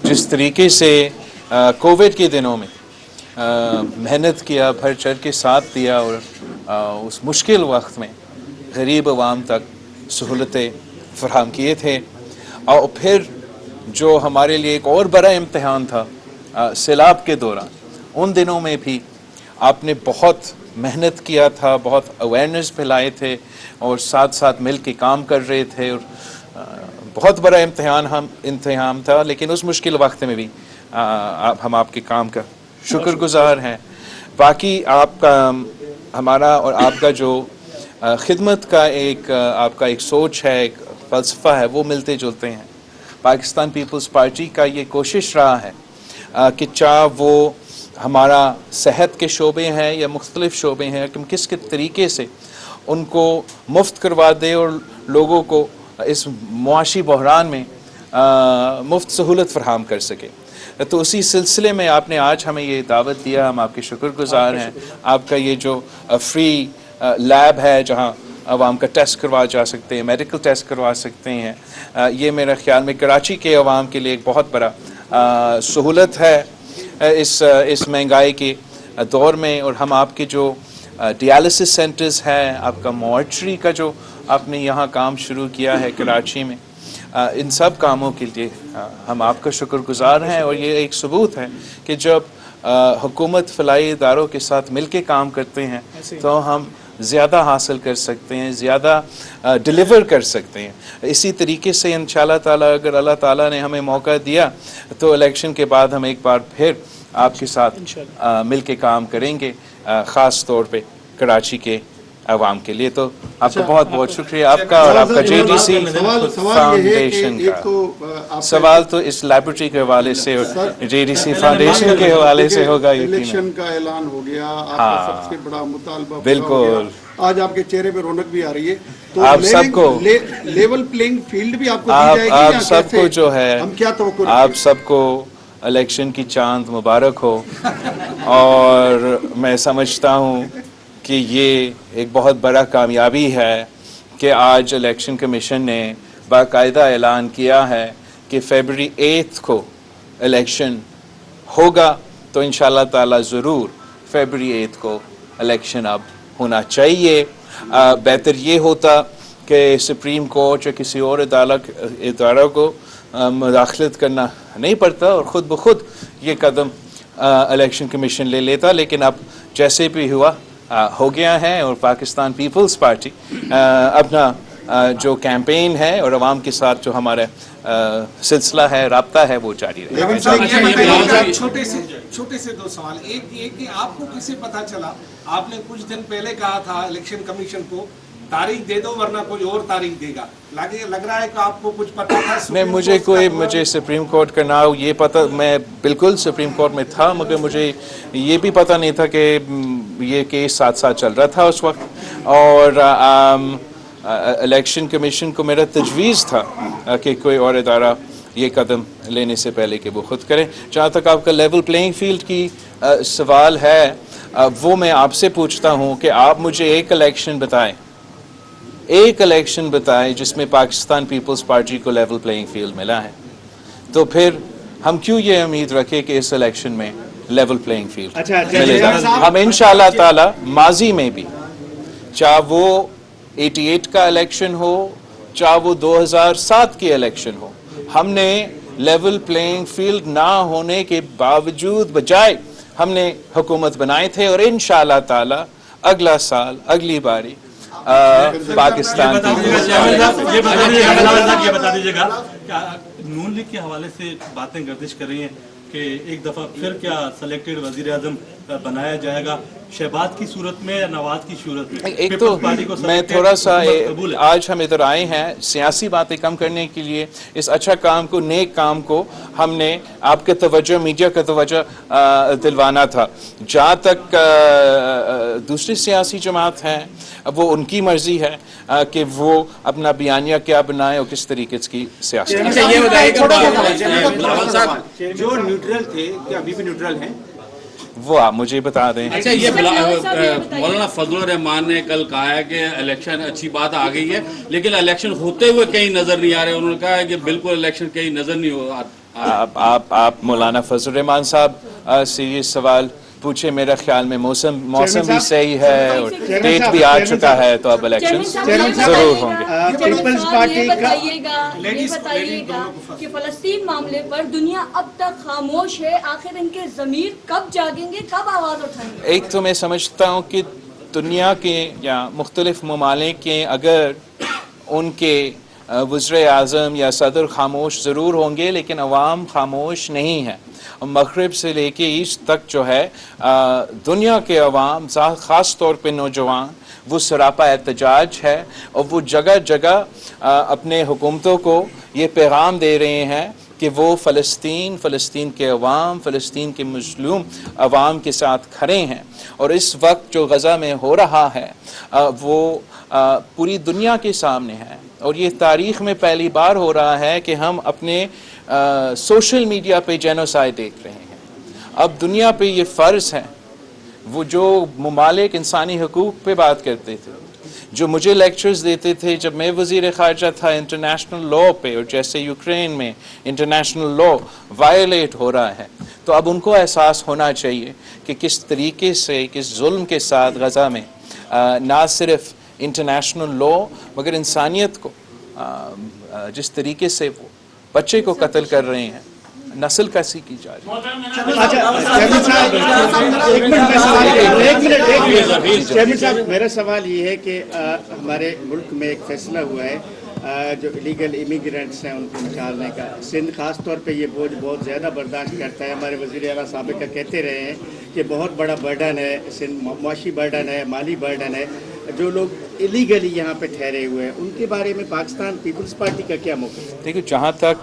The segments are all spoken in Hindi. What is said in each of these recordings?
जिस तरीके से कोविड के दिनों में मेहनत किया, भर चढ़ के साथ दिया और उस मुश्किल वक्त में गरीब आवाम तक सहूलतें फराहम किए थे। और फिर जो हमारे लिए एक और बड़ा इम्तिहान था सैलाब के दौरान, उन दिनों में भी आपने बहुत मेहनत किया था, बहुत अवेयरनेस फैलाए थे और साथ साथ मिल के काम कर रहे थे। और बहुत बड़ा इम्तिहान था, लेकिन उस मुश्किल वक्त में भी हम आपके काम का शुक्रगुजार हैं। बाकी आपका, हमारा और आपका जो खिदमत का आपका एक सोच है, एक फ़लसफ़ा है, वो मिलते जुलते हैं। पाकिस्तान पीपल्स पार्टी का ये कोशिश रहा है कि चाहे वो हमारा सेहत के शोबे हैं या मुख्तलिफ़ शोबे हैं, कि हम किस तरीके से उनको मुफ्त करवा दें और लोगों को इस मुआशी बहरान में मुफ्त सहूलत फराहम कर सके। तो उसी सिलसिले में आपने आज हमें ये दावत दिया, हम आपके शुक्रगुजार हैं। आपका ये जो फ्री लैब है जहाँ आवाम का टेस्ट करवा जा सकते हैं, मेडिकल टेस्ट करवा सकते हैं, ये मेरे ख्याल में कराची के आवाम के लिए एक बहुत बड़ा सहूलत है इस महंगाई के दौर में। और हम आपके जो डियालिसिस सेंटर्स हैं, आपका मॉर्चरी का जो आपने यहाँ काम शुरू किया है कराची में, इन सब कामों के लिए हम आपका शुक्रगुजार हैं। और ये एक सबूत है कि जब हुकूमत फलाई इदारों के साथ मिल के काम करते हैं तो हम ज़्यादा हासिल कर सकते हैं, ज़्यादा डिलीवर कर सकते हैं। इसी तरीके से इंशाअल्लाह ताला, अगर अल्लाह ताला ने हमें मौका दिया तो इलेक्शन के बाद हम एक बार फिर आपके साथ मिल के काम करेंगे, ख़ास तौर पे कराची के आवाम के लिए। तो आपका बहुत बहुत शुक्रिया आपका और आपका JDC फाउंडेशन का। सवाल तो इस लाइब्रेरी के हवाले से और JDC फाउंडेशन के हवाले से होगा। इलेक्शन का ऐलान हो गया, आपका सबसे बड़ा मुतालबा बिल्कुल, आज आपके चेहरे पे रौनक भी आ रही है। तो आप सबको लेवल प्लेइंग फील्ड भी आपको दी जाएगी, आप सबको जो है, हम क्या तवक्कुल आप सबको इलेक्शन की चांद मुबारक हो। और मैं समझता हूँ कि ये एक बहुत बड़ा कामयाबी है कि आज इलेक्शन कमीशन ने बाकायदा ऐलान किया है कि फरवरी 8 को इलेक्शन होगा। तो इंशाअल्लाह ताला ज़रूर फरवरी 8 को इलेक्शन अब होना चाहिए। बेहतर ये होता कि सुप्रीम कोर्ट या किसी और इदारा को मुदाखलत करना नहीं पड़ता और ख़ुद ब खुद ये कदम इलेक्शन कमीशन ले लेता। लेकिन अब जैसे भी हुआ हो गया है और पाकिस्तान पीपल्स पार्टी अपना जो कैंपेन है और आवाम के साथ जो हमारा सिलसिला है, राब्ता है, वो जारी रहेगा। छोटे से दो सवाल। एक ये कि आपको किसे पता चला, आपने कुछ दिन पहले कहा था इलेक्शन कमीशन को तारीख दे दो वरना कोई और तारीख देगा, लग रहा है कि आपको कुछ पता था? नहीं, मुझे सुप्रीम कोर्ट का नाम ये पता, मैं बिल्कुल सुप्रीम कोर्ट में था, मगर मुझे ये भी पता नहीं था कि ये केस साथ साथ चल रहा था उस वक्त। और इलेक्शन कमीशन को मेरा तजवीज़ था कि कोई और इदारा ये कदम लेने से पहले कि वो खुद करें। जहाँ तक आपका लेवल प्लेइंग फील्ड की सवाल है, वो मैं आपसे पूछता हूँ कि आप मुझे एक इलेक्शन बताएं जिसमें पाकिस्तान पीपल्स पार्टी को लेवल प्लेइंग फील्ड मिला है। तो फिर हम क्यों ये उम्मीद रखें कि इस इलेक्शन में लेवल प्लेइंग फील्ड मिलेगा। हम इंशाअल्लाह ताला माजी में भी, चाहे वो 88 का इलेक्शन हो, चाहे वो 2007 की इलेक्शन हो, हमने लेवल प्लेइंग फील्ड ना होने के बावजूद बजाय हमने हुकूमत बनाए थे। और इंशाअल्लाह ताला अगला साल, अगली बारी पाकिस्तान ये बता दीजिएगा, नून लीग के हवाले से बातें गर्दिश कर रही हैं कि एक दफ़ा फिर क्या सेलेक्टेड वज़ीर आज़म बनाया जाएगा, शहबाज की सूरत में या नवाज की सूरत में? एक तो मैं थोड़ा सा आज हम इधर आए हैं सियासी बातें कम करने के लिए, इस अच्छा काम को, नेक काम को हमने आपके तवज्जो, मीडिया का तवज्जो दिलवाना था। जहाँ तक दूसरी सियासी जमात हैं, वो उनकी मर्जी है कि वो अपना बयानिया क्या बनाए और किस तरीके की सियासत। ये बताइए जो न्यूट्रल थे, क्या अभी भी न्यूट्रल हैं? वो आप मुझे बता दें। अच्छा, ये मौलाना फजलुर रहमान ने कल कहा है कि इलेक्शन अच्छी बात आ गई है, लेकिन इलेक्शन होते हुए कहीं नजर नहीं आ रहे। उन्होंने कहा है कि बिल्कुल इलेक्शन कहीं नजर नहीं आप मौलाना फजल रहमान साहब से ये सवाल पूछे। मेरा ख्याल में मौसम भी सही है और डेट भी आ चुका है, तो अब इलेक्शन जरूर होंगे। पीपल्स पार्टी का ये बताइएगा कि फलस्तीन मामले पर दुनिया अब तक खामोश है, आखिर इनके ज़मीर कब जागेंगे, कब आवाज़ उठाएंगे? एक तो मैं समझता हूँ कि दुनिया के या मुख्तलिफ ममालिक के अगर उनके वज़ीर आज़म या सदर खामोश ज़रूर होंगे, लेकिन अवाम खामोश नहीं है। मगरिब से लेके ईस्ट तक जो है दुनिया के अवाम, ख़ास तौर पे नौजवान, वो सरापा एहतजाज है और वो जगह जगह अपने हुकूमतों को ये पैगाम दे रहे हैं कि वो फ़लस्तीन के अवाम, फ़लस्तीन के मज़लूम अवाम के साथ खड़े हैं। और इस वक्त जो गज़ा में हो रहा है वो पूरी दुनिया के सामने है और ये तारीख़ में पहली बार हो रहा है कि हम अपने सोशल मीडिया पे जेनोसाइड देख रहे हैं। अब दुनिया पे ये फ़र्ज़ है, वो जो ममालिक इंसानी हकूक़ पे बात करते थे, जो मुझे लेक्चर्स देते थे जब मैं वज़ीर ख़ारजा था इंटरनेशनल लॉ पे, और जैसे यूक्रेन में इंटरनेशनल लॉ वायलेट हो रहा है, तो अब उनको एहसास होना चाहिए कि किस तरीके से, किस जुल्म के साथ गज़ा में ना सिर्फ इंटरनेशनल लॉ मगर इंसानियत को जिस तरीके से वो बच्चे को कत्ल कर रहे हैं, नस्ल कसी की जा रही है। मेरा सवाल ये है कि हमारे मुल्क में एक फैसला हुआ है जो इलीगल इमिग्रेंट्स हैं उनको निकालने का। सिंध खास तौर पे ये बोझ बहुत ज़्यादा बर्दाश्त करता है। हमारे वज़ीर आला साबिक़ कहते रहे हैं कि बहुत बड़ा बर्डन है, सिंध मुआशी बर्डन है, माली बर्डन है। जो लोग इलीगली यहाँ पे ठहरे हुए हैं उनके बारे में पाकिस्तान पीपल्स पार्टी का क्या मौक़िफ़ है? देखिए, जहाँ तक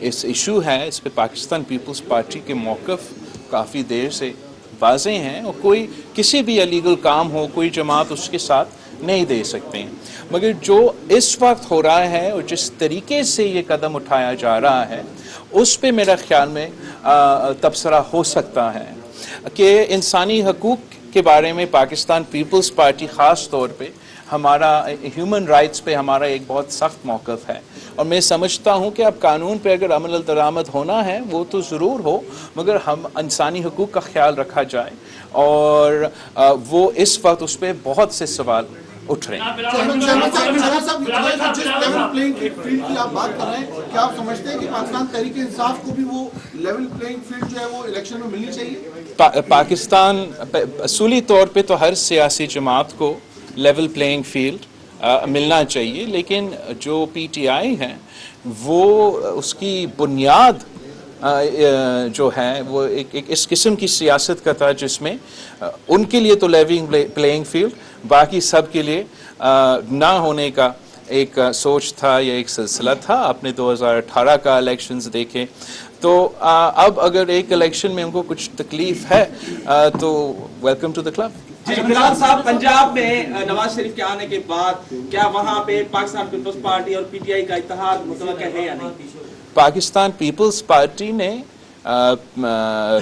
इस इशू है, इस पे पाकिस्तान पीपल्स पार्टी के मौक़िफ़ काफ़ी देर से वाज़ेह हैं और कोई किसी भी इलीगल काम हो, कोई जमात उसके साथ नहीं दे सकते हैं। मगर जो इस वक्त हो रहा है और जिस तरीके से ये कदम उठाया जा रहा है, उस पे मेरा ख्याल में तबसरा हो सकता है कि इंसानी हकूक़ के बारे में पाकिस्तान पीपल्स पार्टी ख़ास तौर पे हमारा ह्यूमन राइट्स पे हमारा एक बहुत सख्त मौक़िफ़ है। और मैं समझता हूँ कि अब कानून पे अगर अमल दरामद होना है वो तो ज़रूर हो, मगर हम इंसानी हकूक़ का ख्याल रखा जाए और वो इस वक्त उस पर बहुत से सवाल उठ रहे हैं। जिस लेवल प्लेइंग फील्ड की आप बात कर रहे हैं, क्या आप समझते हैं कि पाकिस्तान तहरीक इंसाफ को भी वो लेवल प्लेइंग फील्ड जो है वो इलेक्शन में मिलनी चाहिए? पाकिस्तान असूली तौर पे तो हर सियासी जमात को लेवल प्लेइंग फील्ड मिलना चाहिए, लेकिन जो पीटीआई है वो उसकी बुनियाद जो है वो एक इस किस्म की सियासत का था जिसमें उनके लिए तो लेवल प्लेइंग फील्ड, बाकी सब के लिए ना होने का एक सोच था या एक सिलसिला था। आपने 2018 का इलेक्शंस देखे तो अब अगर एक इलेक्शन में उनको कुछ तकलीफ है तो welcome to the club. Imran साहब, पंजाब में नवाज शरीफ के आने के बाद क्या वहां पे पाकिस्तान पीपल्स पार्टी और पीटीआई का इत्तेहाद मुतवक्किल है या नहीं? पाकिस्तान पीपल्स पार्टी ने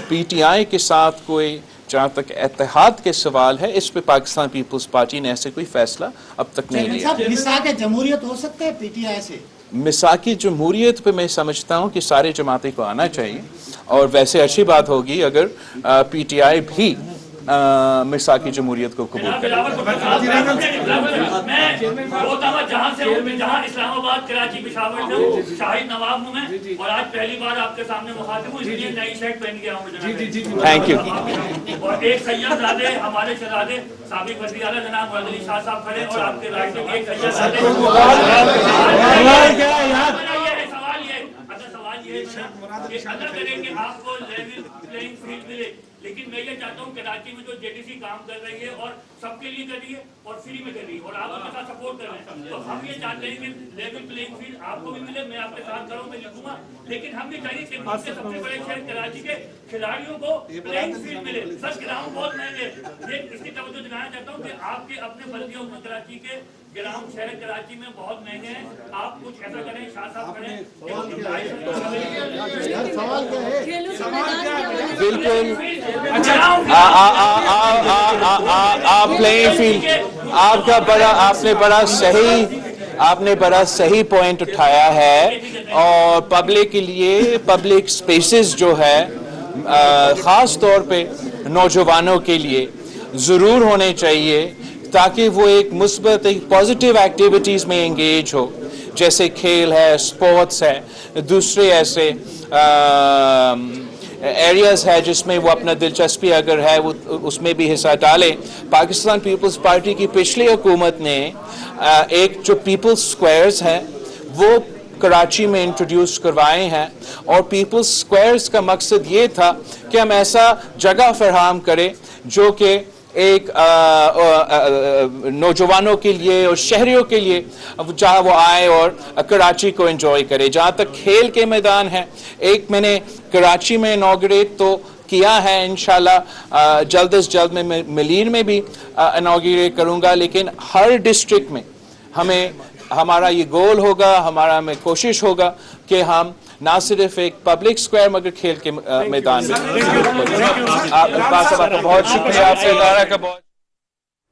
पीटीआई के साथ कोई, जहाँ तक इत्तेहाद के सवाल है, इस पे पाकिस्तान पीपल्स पार्टी ने ऐसे कोई फैसला अब तक नहीं लिया। मिसाक जमहूरियत हो सकता है पीटीआई से? मिसाकी जमहूरियत पे मैं समझता हूँ कि सारे जमातें को आना चाहिए और वैसे अच्छी बात होगी अगर पीटीआई भी मिसाकी जमहूरियत को कबूल करे। जहाँ इस्लामाबाद, कराची, पेशावर से शाहिद नवाब हूँ मैं और आज पहली बार आपके सामने मुखातिब हूँ, इसलिए नई शर्ट पहन के आऊँ। Thank you. और एक सैयद हमारे शहजादे साबिक वज़ीर आला जनाब मुराद अली शाह साहब खड़े और आपके राइट में एक सैयद आपको लेवल प्लेइंग फील्ड मिले, लेकिन मैं ये चाहता हूँ कराची में जो जेडीसी काम कर रही है और सबके लिए कर रही है और फ्री में कर रही है और आप उनके साथ सपोर्ट कर रहे हैं, तो हम ये चाहते हैं कि लेवल प्लेइंग फील्ड आपको भी मिले, मैं आपके साथ करूँ, मैं लिखूंगा, लेकिन हम ये चाहिए कि सबसे बड़े शहर कराची के खिलाड़ियों को प्लेइंग फील्ड मिले। सर, ग्राउंड बहुत महंगे, ये इसकी तवज्जो दिलाना चाहता हूँ कि आपके अपने बल्दियों में कराची के ग्राउंड शहर कराची में बहुत महंगे हैं, आप कुछ ऐसा करें, शाह साहब करें। बिल्कुल आप प्लेइंग फील्ड आपका बड़ा, आपने बड़ा सही आपने बड़ा सही पॉइंट उठाया है और पब्लिक के लिए पब्लिक स्पेसेस जो है ख़ास तौर पे नौजवानों के लिए ज़रूर होने चाहिए ताकि वो एक मुस्बत एक पॉजिटिव एक्टिविटीज़ में एंगेज हो, जैसे खेल है, स्पोर्ट्स है, दूसरे ऐसे एरियाज़ है जिसमें वो अपना दिलचस्पी अगर है वो उसमें भी हिस्सा डालें। पाकिस्तान पीपल्स पार्टी की पिछली हुकूमत ने एक जो पीपल्स स्क्वायर्स हैं वो कराची में इंट्रोड्यूस करवाए हैं और पीपल्स स्क्वायर्स का मकसद ये था कि हम ऐसा जगह फराहम करें जो कि एक नौजवानों के लिए और शहरियों के लिए जहाँ वो आए और कराची को एंजॉय करे। जहाँ तक खेल के मैदान है, एक मैंने कराची में इनॉग्रेट तो किया है, इंशाल्लाह जल्द से जल्द मैं मलीर में भी इनॉग्रेट करूँगा, लेकिन हर डिस्ट्रिक्ट में हमारा ये गोल होगा, हमारा में कोशिश होगा कि हम ना सिर्फ एक पब्लिक स्क्वायर मगर खेल के मैदान में। आपका बहुत शुक्रिया, आपसे इदारा का बहुत